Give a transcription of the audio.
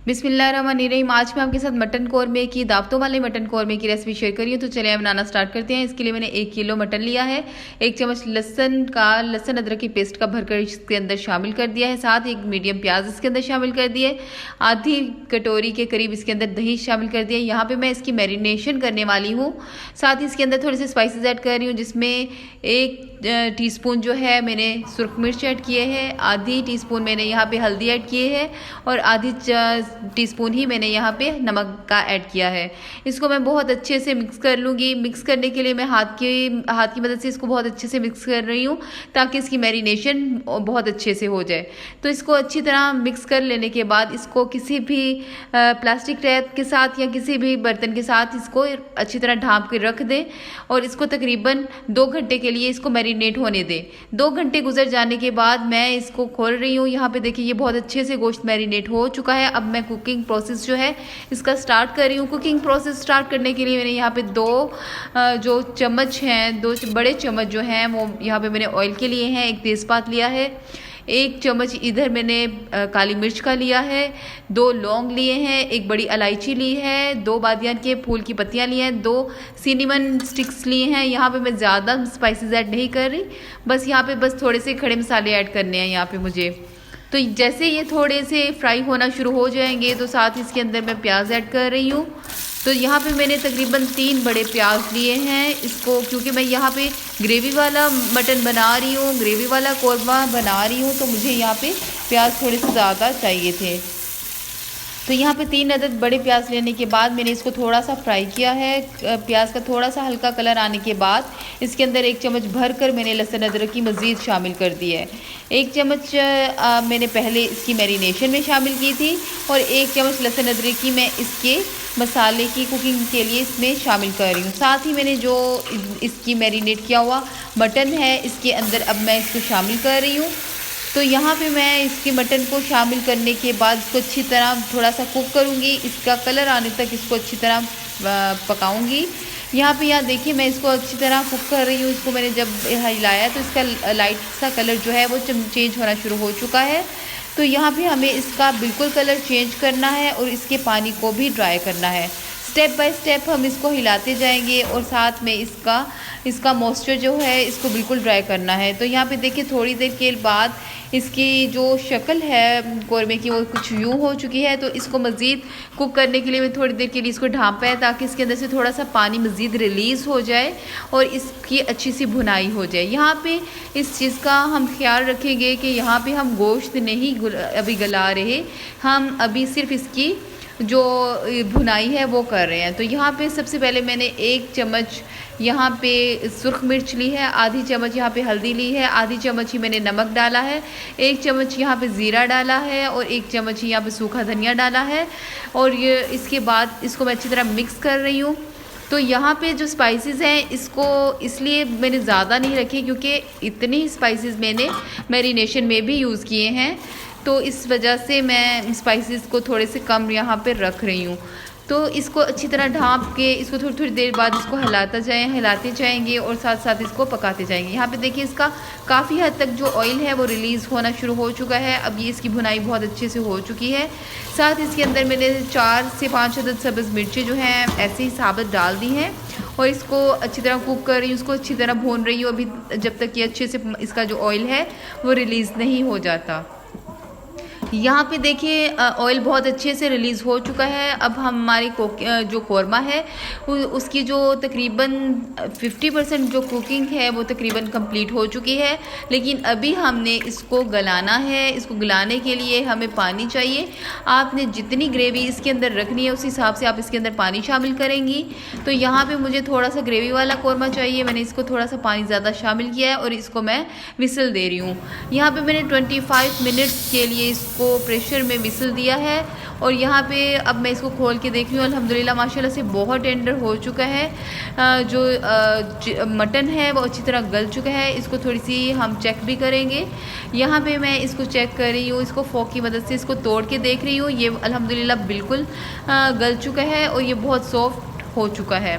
बिस्मिल्लाहिर्रहमानिर्रहीम। आज मैं आपके साथ मटन कौरमे की दावतों वाले मटन कौरमे की रेसिपी शेयर करी हूँ। तो चलिए बनाना स्टार्ट करते हैं। इसके लिए मैंने 1 किलो मटन लिया है। 1 चम्मच लहसुन अदरक की पेस्ट का भरकर इसके अंदर शामिल कर दिया है। साथ ही एक मीडियम प्याज इसके अंदर शामिल कर दिए। आधी कटोरी के करीब इसके अंदर दही शामिल कर दिया। यहाँ पे मैं इसकी मैरिनेशन करने वाली हूँ। साथ ही इसके अंदर थोड़े से स्पाइसेस ऐड कर रही हूँ, जिसमें 1 टीस्पून जो है मैंने सुरख मिर्च ऐड किए हैं, आधी टीस्पून मैंने यहाँ पे हल्दी ऐड किए हैं और आधी टीस्पून ही मैंने यहाँ पे नमक का ऐड किया है। इसको मैं बहुत अच्छे से मिक्स कर लूँगी। मिक्स करने के लिए मैं हाथ की मदद से इसको बहुत अच्छे से मिक्स कर रही हूँ, ताकि इसकी मैरिनेशन बहुत अच्छे से हो जाए। तो इसको अच्छी तरह मिक्स कर लेने के बाद इसको किसी भी प्लास्टिक रैप के साथ या किसी भी बर्तन के साथ इसको अच्छी तरह ढाँप के रख दें और इसको तकरीबन 2 घंटे के लिए इसको मैरिनेट होने दें। 2 घंटे गुजर जाने के बाद मैं इसको खोल रही हूँ। यहाँ पे देखिए ये बहुत अच्छे से गोश्त मैरिनेट हो चुका है। अब मैं कुकिंग प्रोसेस जो है इसका स्टार्ट कर रही हूँ। कुकिंग प्रोसेस स्टार्ट करने के लिए मैंने यहाँ पे 2 जो चम्मच हैं, 2 बड़े चम्मच जो हैं वो यहाँ पे मैंने ऑयल के लिए हैं। 1 तेज़पात लिया है, 1 चम्मच इधर मैंने काली मिर्च का लिया है, 2 लौंग लिए हैं, 1 बड़ी इलायची ली है, 2 बादियान के फूल की पत्तियां ली हैं, 2 सिनेमन स्टिक्स लिए हैं। यहाँ पे मैं ज़्यादा स्पाइसेस ऐड नहीं कर रही, बस यहाँ पे बस थोड़े से खड़े मसाले ऐड करने हैं यहाँ पे मुझे। तो जैसे ये थोड़े से फ्राई होना शुरू हो जाएंगे तो साथ इसके अंदर मैं प्याज ऐड कर रही हूँ। तो यहाँ पे मैंने तकरीबन 3 बड़े प्याज लिए हैं। इसको क्योंकि मैं यहाँ पे ग्रेवी वाला मटन बना रही हूँ, ग्रेवी वाला कौरमा बना रही हूँ, तो मुझे यहाँ पे प्याज थोड़े से ज़्यादा चाहिए थे। तो यहाँ पे 3 अदद बड़े प्याज लेने के बाद मैंने इसको थोड़ा सा फ्राई किया है। प्याज का थोड़ा सा हल्का कलर आने के बाद इसके अंदर 1 चम्मच भर कर मैंने लहसुन अदरक की मज़ीद शामिल कर दी है। 1 चम्मच मैंने पहले इसकी मैरिनेशन में शामिल की थी और 1 चम्मच लहसुन अदरक की मैं इसके मसाले की कुकिंग के लिए इसमें शामिल कर रही हूँ। साथ ही मैंने जो इसकी मैरिनेट किया हुआ मटन है इसके अंदर अब मैं इसको शामिल कर रही हूँ। तो यहाँ पे मैं इसके मटन को शामिल करने के बाद इसको अच्छी तरह थोड़ा सा कुक करूँगी। इसका कलर आने तक इसको अच्छी तरह पकाऊँगी। यहाँ देखिए मैं इसको अच्छी तरह कुक कर रही हूँ। इसको मैंने जब हिलाया तो इसका लाइट सा कलर जो है वो चेंज होना शुरू हो चुका है। तो यहाँ पे हमें इसका बिल्कुल कलर चेंज करना है और इसके पानी को भी ड्राई करना है। स्टेप बाय स्टेप हम इसको हिलाते जाएंगे और साथ में इसका मॉइस्चर जो है इसको बिल्कुल ड्राई करना है। तो यहाँ पे देखिए थोड़ी देर के बाद इसकी जो शक्ल है कौरमे की वो कुछ यूँ हो चुकी है। तो इसको मज़ीद कुक करने के लिए मैं थोड़ी देर के लिए इसको ढाँपा है, ताकि इसके अंदर से थोड़ा सा पानी मज़ीद रिलीज़ हो जाए और इसकी अच्छी सी भुनाई हो जाए। यहाँ पे इस चीज़ का हम ख्याल रखेंगे कि यहाँ पे हम गोश्त नहीं अभी गला रहे, हम अभी सिर्फ इसकी जो भुनाई है वो कर रहे हैं। तो यहाँ पे सबसे पहले मैंने 1 चम्मच यहाँ पे सुरख मिर्च ली है, आधी चम्मच यहाँ पे हल्दी ली है, आधी चम्मच ही मैंने नमक डाला है, 1 चम्मच यहाँ पे ज़ीरा डाला है और 1 चम्मच ही यहाँ पे सूखा धनिया डाला है। और ये इसके बाद इसको मैं अच्छी तरह मिक्स कर रही हूँ। तो यहाँ पे जो स्पाइसेस हैं इसको इसलिए मैंने ज़्यादा नहीं रखे क्योंकि इतने ही स्पाइसेस मैंने मैरिनेशन में भी यूज़ किए हैं, तो इस वजह से मैं स्पाइसेस को थोड़े से कम यहाँ पे रख रही हूँ। तो इसको अच्छी तरह ढाँप के इसको थोड़ी देर बाद इसको हिलाते जाएंगे और साथ साथ इसको पकाते जाएंगे। यहाँ पे देखिए इसका काफ़ी हद तक जो ऑयल है वो रिलीज़ होना शुरू हो चुका है। अब ये इसकी भुनाई बहुत अच्छे से हो चुकी है। साथ इसके अंदर मैंने 4 से 5 अदद सब्ज़ मिर्चें जो हैं ऐसे ही साबुत डाल दी हैं और इसको अच्छी तरह कुक कर रही हूँ, इसको अच्छी तरह भून रही हूँ अभी जब तक कि अच्छे से इसका जो ऑयल है वो रिलीज़ नहीं हो जाता। यहाँ पे देखिए ऑयल बहुत अच्छे से रिलीज़ हो चुका है। अब हमारी जो कौरमा है उसकी जो तकरीबन 50% जो कुकिंग है वो तकरीबन कंप्लीट हो चुकी है, लेकिन अभी हमने इसको गलाना है। इसको गलाने के लिए हमें पानी चाहिए। आपने जितनी ग्रेवी इसके अंदर रखनी है उस हिसाब से आप इसके अंदर पानी शामिल करेंगी। तो यहाँ पे मुझे थोड़ा सा ग्रेवी वाला कौरमा चाहिए, मैंने इसको थोड़ा सा पानी ज़्यादा शामिल किया है और इसको मैं विसल दे रही हूँ। यहाँ पे मैंने 25 मिनट्स के लिए इसको प्रेशर में विसल दिया है और यहाँ पे अब मैं इसको खोल के देख रही हूँ। अल्हम्दुलिल्लाह माशाल्लाह से बहुत टेंडर हो चुका है। जो मटन है वो अच्छी तरह गल चुका है। इसको थोड़ी सी हम चेक भी करेंगे। यहाँ पे मैं इसको चेक कर रही हूँ, इसको फोक की मदद से इसको तोड़ के देख रही हूँ। ये अल्हम्दुलिल्लाह बिल्कुल गल चुका है और ये बहुत सॉफ्ट हो चुका है।